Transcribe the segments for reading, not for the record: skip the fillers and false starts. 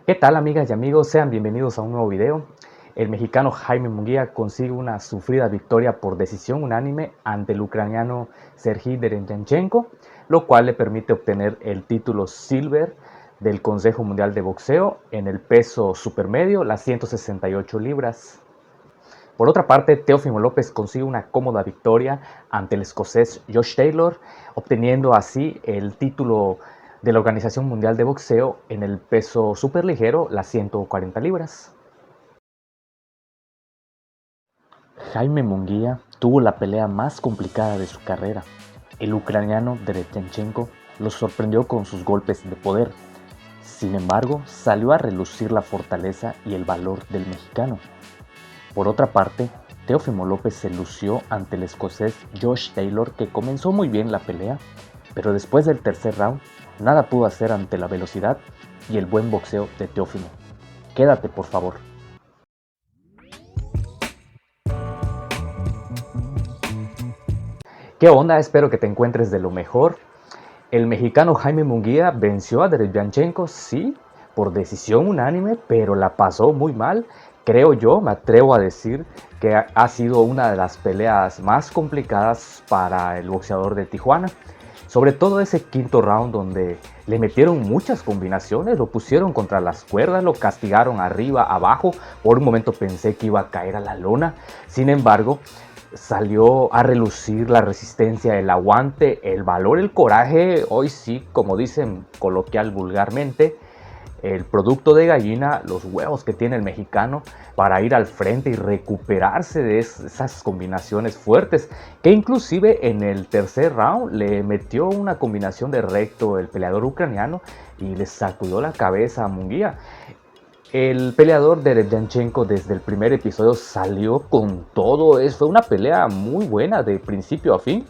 ¿Qué tal, amigas y amigos? Sean bienvenidos a un nuevo video. El mexicano Jaime Munguía consigue una sufrida victoria por decisión unánime ante el ucraniano Serhiy Derechanchenko, lo cual le permite obtener el título Silver del Consejo Mundial de Boxeo en el peso supermedio, las 168 libras. Por otra parte, Teófimo López consigue una cómoda victoria ante el escocés Josh Taylor, obteniendo así el título de la Organización Mundial de Boxeo en el peso superligero, las 140 libras. Jaime Munguía tuvo la pelea más complicada de su carrera. El ucraniano Derechanchenko lo sorprendió con sus golpes de poder. Sin embargo, salió a relucir la fortaleza y el valor del mexicano. Por otra parte, Teófimo López se lució ante el escocés Josh Taylor, que comenzó muy bien la pelea, pero después del tercer round, nada pudo hacer ante la velocidad y el buen boxeo de Teófimo. Quédate, por favor. ¿Qué onda? Espero que te encuentres de lo mejor. El mexicano Jaime Munguía venció a Derechanchenko, sí, por decisión unánime, pero la pasó muy mal. Creo yo, me atrevo a decir que ha sido una de las peleas más complicadas para el boxeador de Tijuana. Sobre todo ese quinto round donde le metieron muchas combinaciones, lo pusieron contra las cuerdas, lo castigaron arriba, abajo. Por un momento pensé que iba a caer a la lona. Sin embargo, salió a relucir la resistencia, el aguante, el valor, el coraje. Hoy sí, como dicen coloquial vulgarmente, el producto de gallina, los huevos que tiene el mexicano para ir al frente y recuperarse de esas combinaciones fuertes, que inclusive en el tercer round le metió una combinación de recto el peleador ucraniano y le sacudió la cabeza a Munguía. El peleador de Derechanchenko desde el primer episodio salió con todo. Fue una pelea muy buena de principio a fin.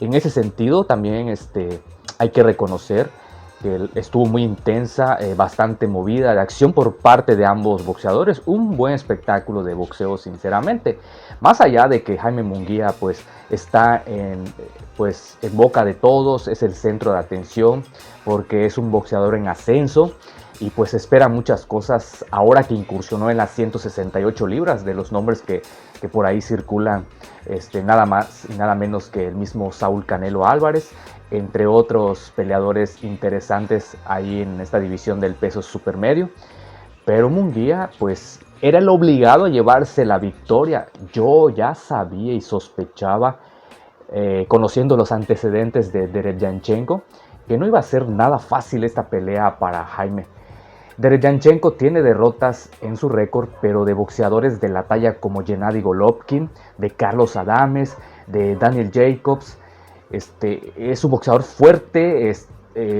En ese sentido también hay que reconocer que estuvo muy intensa, bastante movida de acción por parte de ambos boxeadores. Un buen espectáculo de boxeo, sinceramente. Más allá de que Jaime Munguía pues, está en boca de todos, es el centro de atención porque es un boxeador en ascenso. Y pues espera muchas cosas ahora que incursionó en las 168 libras, de los nombres que por ahí circulan, nada más y nada menos que el mismo Saúl Canelo Álvarez, entre otros peleadores interesantes ahí en esta división del peso supermedio. Pero Munguía pues era el obligado a llevarse la victoria. Yo ya sabía y sospechaba, conociendo los antecedentes de Derechanchenko, que no iba a ser nada fácil esta pelea para Jaime. Derechanchenko tiene derrotas en su récord, pero de boxeadores de la talla como Gennady Golovkin, de Carlos Adames, de Daniel Jacobs. Es un boxeador fuerte,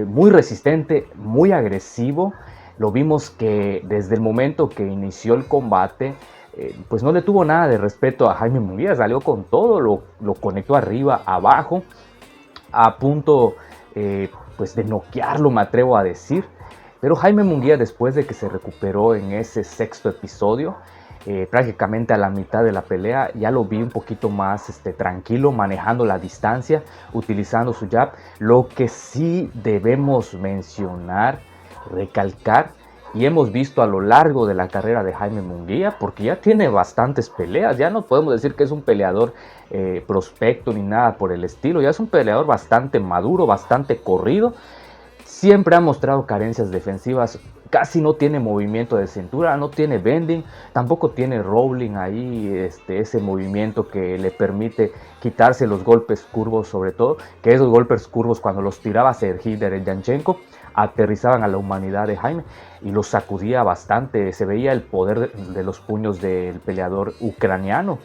muy resistente, muy agresivo. Lo vimos que desde el momento que inició el combate, pues no le tuvo nada de respeto a Jaime Munguía, salió con todo, lo conectó arriba, abajo, a punto pues de noquearlo, me atrevo a decir. Pero Jaime Munguía, después de que se recuperó en ese sexto episodio, prácticamente a la mitad de la pelea, ya lo vi un poquito más tranquilo, manejando la distancia, utilizando su jab. Lo que sí debemos mencionar, recalcar, y hemos visto a lo largo de la carrera de Jaime Munguía, porque ya tiene bastantes peleas, ya no podemos decir que es un peleador prospecto ni nada por el estilo, ya es un peleador bastante maduro, bastante corrido. Siempre ha mostrado carencias defensivas, casi no tiene movimiento de cintura, no tiene bending, tampoco tiene rolling ahí, ese movimiento que le permite quitarse los golpes curvos, sobre todo, que esos golpes curvos cuando los tiraba Serhiy Derechanchenko aterrizaban a la humanidad de Jaime y los sacudía bastante, se veía el poder de los puños del peleador ucraniano.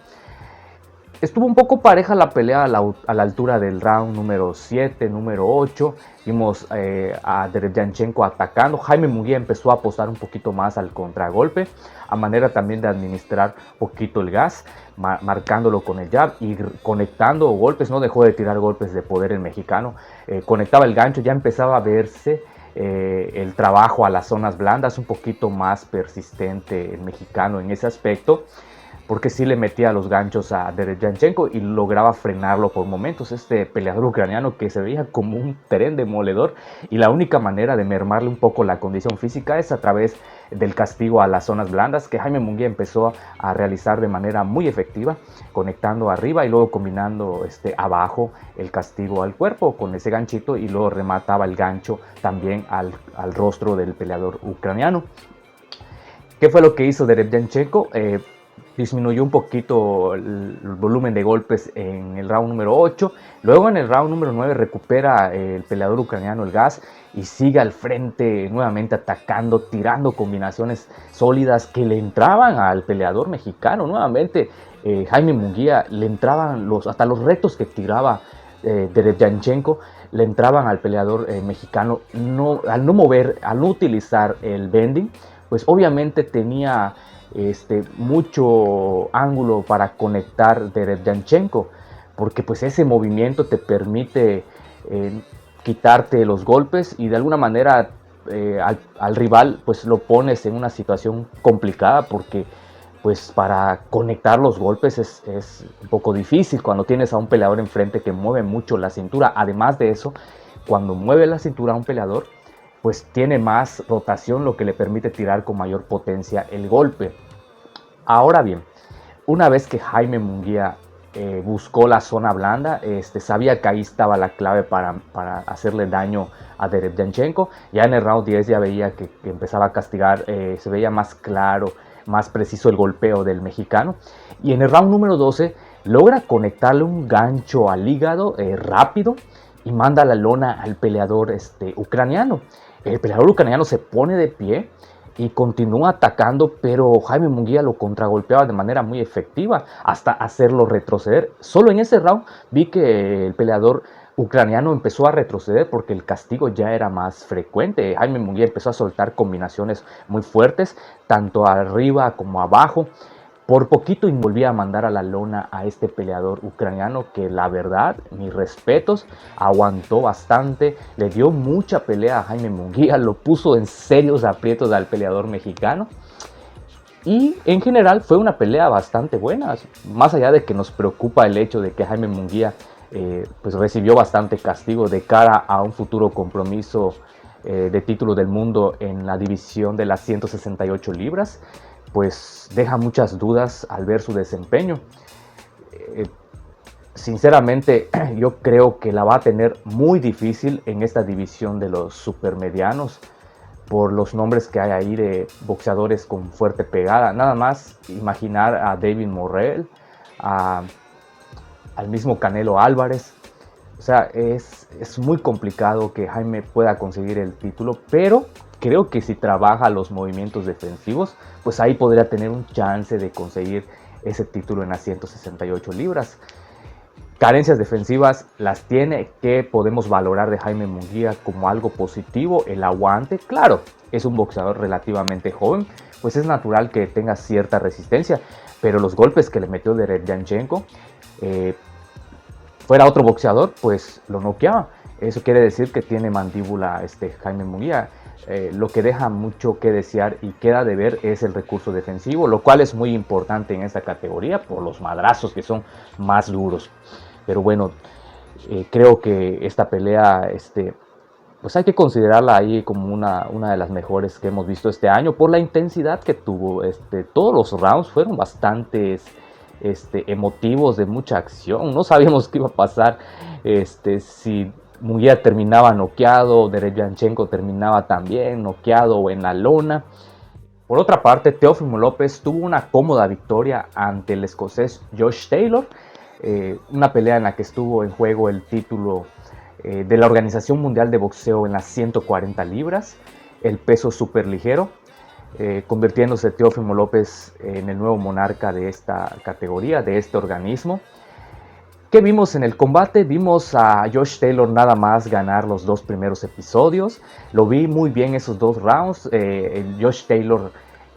Estuvo un poco pareja la pelea a la altura del round número 7, número 8. Vimos a Derechanchenko atacando. Jaime Munguía empezó a apostar un poquito más al contragolpe, a manera también de administrar un poquito el gas, marcándolo con el jab y conectando golpes. No dejó de tirar golpes de poder el mexicano. Conectaba el gancho, ya empezaba a verse el trabajo a las zonas blandas, un poquito más persistente el mexicano en ese aspecto, porque sí le metía los ganchos a Derechanchenko y lograba frenarlo por momentos. Este peleador ucraniano que se veía como un tren demoledor, y la única manera de mermarle un poco la condición física es a través del castigo a las zonas blandas, que Jaime Munguía empezó a realizar de manera muy efectiva, conectando arriba y luego combinando abajo el castigo al cuerpo con ese ganchito, y luego remataba el gancho también al rostro del peleador ucraniano. ¿Qué fue lo que hizo Derevyanchenko? Disminuyó un poquito el volumen de golpes en el round número 8. Luego en el round número 9 recupera el peleador ucraniano el gas y sigue al frente nuevamente atacando, tirando combinaciones sólidas que le entraban al peleador mexicano. Nuevamente Jaime Munguía le entraban hasta los retos que tiraba Derevyanchenko, le entraban al peleador mexicano. Al no utilizar el bending, pues obviamente tenía mucho ángulo para conectar Derevyanchenko, porque pues ese movimiento te permite quitarte los golpes y de alguna manera al rival pues lo pones en una situación complicada, porque pues para conectar los golpes es un poco difícil cuando tienes a un peleador enfrente que mueve mucho la cintura. Además de eso, cuando mueve la cintura a un peleador, pues tiene más rotación, lo que le permite tirar con mayor potencia el golpe. Ahora bien, una vez que Jaime Munguía buscó la zona blanda, sabía que ahí estaba la clave para hacerle daño a Derevyanchenko. Ya en el round 10 ya veía que empezaba a castigar, se veía más claro, más preciso el golpeo del mexicano. Y en el round número 12 logra conectarle un gancho al hígado rápido y manda a la lona al peleador ucraniano. El peleador ucraniano se pone de pie y continúa atacando, pero Jaime Munguía lo contragolpeaba de manera muy efectiva hasta hacerlo retroceder. Solo en ese round vi que el peleador ucraniano empezó a retroceder porque el castigo ya era más frecuente. Jaime Munguía empezó a soltar combinaciones muy fuertes, tanto arriba como abajo. Por poquito y volvía a mandar a la lona a este peleador ucraniano que, la verdad, mis respetos, aguantó bastante, le dio mucha pelea a Jaime Munguía, lo puso en serios aprietos al peleador mexicano. Y en general fue una pelea bastante buena, más allá de que nos preocupa el hecho de que Jaime Munguía pues recibió bastante castigo de cara a un futuro compromiso de título del mundo en la división de las 168 libras. Pues deja muchas dudas al ver su desempeño. Sinceramente, yo creo que la va a tener muy difícil en esta división de los supermedianos por los nombres que hay ahí de boxeadores con fuerte pegada. Nada más imaginar a David Morrell, al mismo Canelo Álvarez. O sea, es muy complicado que Jaime pueda conseguir el título, pero creo que si trabaja los movimientos defensivos, pues ahí podría tener un chance de conseguir ese título en las 168 libras. Carencias defensivas las tiene, que podemos valorar de Jaime Munguía como algo positivo: el aguante. Claro, es un boxeador relativamente joven, pues es natural que tenga cierta resistencia, pero los golpes que le metió Derevyanchenko, fuera otro boxeador, pues lo noqueaba. Eso quiere decir que tiene mandíbula Jaime Munguía. Lo que deja mucho que desear y queda de ver es el recurso defensivo, lo cual es muy importante en esta categoría por los madrazos que son más duros. Pero bueno, creo que esta pelea pues hay que considerarla ahí como una de las mejores que hemos visto este año por la intensidad que tuvo. Todos los rounds fueron bastante emotivos, de mucha acción. No sabíamos qué iba a pasar, si Munguía terminaba noqueado, Derevyanchenko terminaba también noqueado o en la lona. Por otra parte, Teófimo López tuvo una cómoda victoria ante el escocés Josh Taylor, una pelea en la que estuvo en juego el título de la Organización Mundial de Boxeo en las 140 libras, el peso superligero, convirtiéndose Teófimo López en el nuevo monarca de esta categoría, de este organismo. ¿Qué vimos en el combate? Vimos a Josh Taylor nada más ganar los dos primeros episodios. Lo vi muy bien esos dos rounds. El Josh Taylor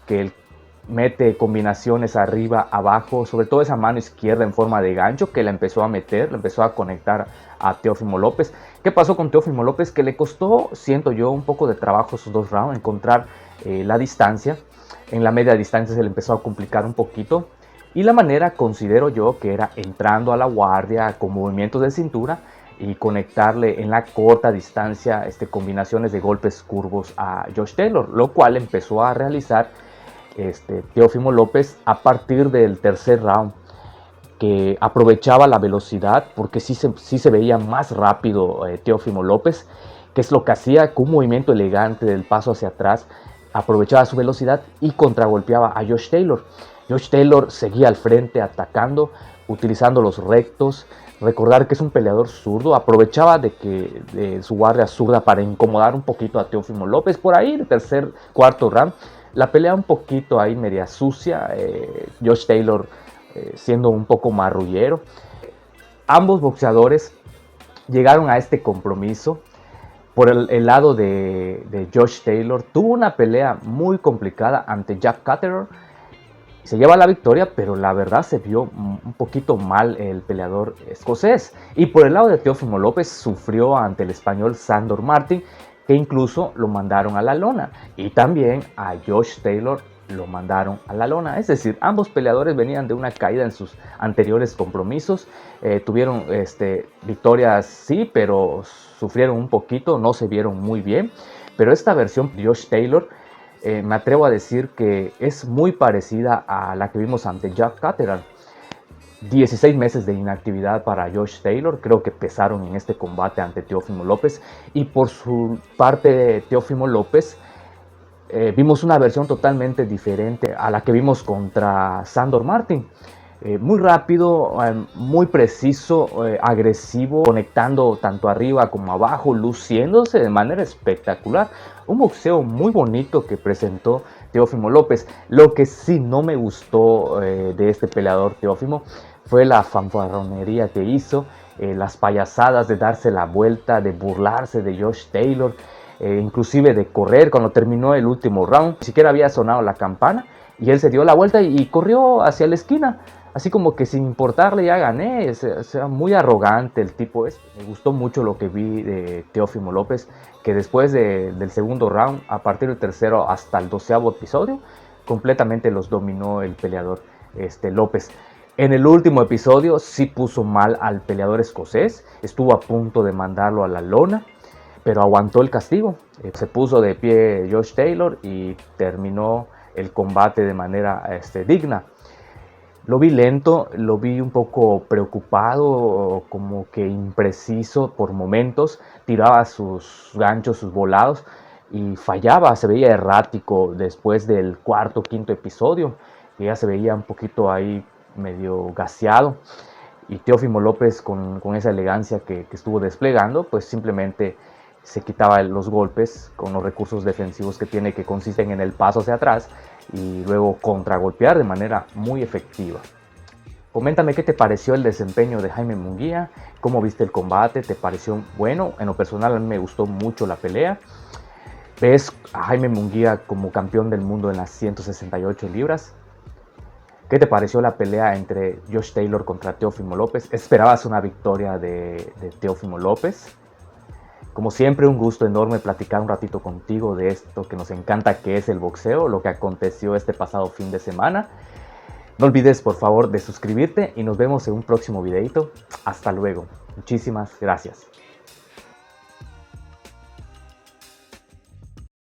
que mete combinaciones arriba, abajo, sobre todo esa mano izquierda en forma de gancho que la empezó a meter, la empezó a conectar a Teófimo López. ¿Qué pasó con Teófimo López? Que le costó, siento yo, un poco de trabajo esos dos rounds, encontrar la distancia. En la media distancia se le empezó a complicar un poquito. Y la manera, considero yo, que era entrando a la guardia con movimientos de cintura y conectarle en la corta distancia combinaciones de golpes curvos a Josh Taylor, lo cual empezó a realizar Teófimo López a partir del tercer round, que aprovechaba la velocidad porque sí se veía más rápido Teófimo López, que es lo que hacía con un movimiento elegante del paso hacia atrás, aprovechaba su velocidad y contragolpeaba a Josh Taylor. Josh Taylor seguía al frente atacando, utilizando los rectos. Recordar que es un peleador zurdo, aprovechaba de su guardia zurda para incomodar un poquito a Teófimo López. Por ahí, el tercer, cuarto round, la pelea un poquito ahí media sucia, Josh Taylor siendo un poco marrullero. Ambos boxeadores llegaron a este compromiso. Por el lado de Josh Taylor, tuvo una pelea muy complicada ante Jack Catterall. Se lleva la victoria, pero la verdad se vio un poquito mal el peleador escocés. Y por el lado de Teófimo López, sufrió ante el español Sandor Martin, que incluso lo mandaron a la lona. Y también a Josh Taylor lo mandaron a la lona. Es decir, ambos peleadores venían de una caída en sus anteriores compromisos. Tuvieron victorias, sí, pero sufrieron un poquito, no se vieron muy bien. Pero esta versión de Josh Taylor, me atrevo a decir que es muy parecida a la que vimos ante Jack Catterall. 16 meses de inactividad para Josh Taylor, creo que pesaron en este combate ante Teófimo López. Y por su parte, Teófimo López, vimos una versión totalmente diferente a la que vimos contra Sandor Martin. Muy rápido, muy preciso, agresivo, conectando tanto arriba como abajo, luciéndose de manera espectacular. Un boxeo muy bonito que presentó Teófimo López. Lo que sí no me gustó de este peleador Teófimo fue la fanfarronería que hizo, las payasadas de darse la vuelta, de burlarse de Josh Taylor, inclusive de correr cuando terminó el último round. Ni siquiera había sonado la campana y él se dio la vuelta y corrió hacia la esquina, así como que sin importarle ya gané. O sea, muy arrogante el tipo es. Me gustó mucho lo que vi de Teófimo López, que después del segundo round, a partir del tercero hasta el 12º episodio, completamente los dominó el peleador López. En el último episodio sí puso mal al peleador escocés, estuvo a punto de mandarlo a la lona, pero aguantó el castigo. Se puso de pie Josh Taylor y terminó el combate de manera digna. Lo vi lento, lo vi un poco preocupado, como que impreciso por momentos, tiraba sus ganchos, sus volados y fallaba, se veía errático después del cuarto, quinto episodio, que ya se veía un poquito ahí medio gaseado. Y Teófimo López, con esa elegancia que estuvo desplegando, pues simplemente se quitaba los golpes con los recursos defensivos que tiene, que consisten en el paso hacia atrás y luego contragolpear de manera muy efectiva. Coméntame qué te pareció el desempeño de Jaime Munguía, cómo viste el combate, ¿te pareció bueno? En lo personal a mí me gustó mucho la pelea. ¿Ves a Jaime Munguía como campeón del mundo en las 168 libras? ¿Qué te pareció la pelea entre Josh Taylor contra Teófimo López? ¿Esperabas una victoria de Teófimo López? Como siempre, un gusto enorme platicar un ratito contigo de esto que nos encanta, que es el boxeo, lo que aconteció este pasado fin de semana. No olvides, por favor, de suscribirte y nos vemos en un próximo videito. Hasta luego. Muchísimas gracias.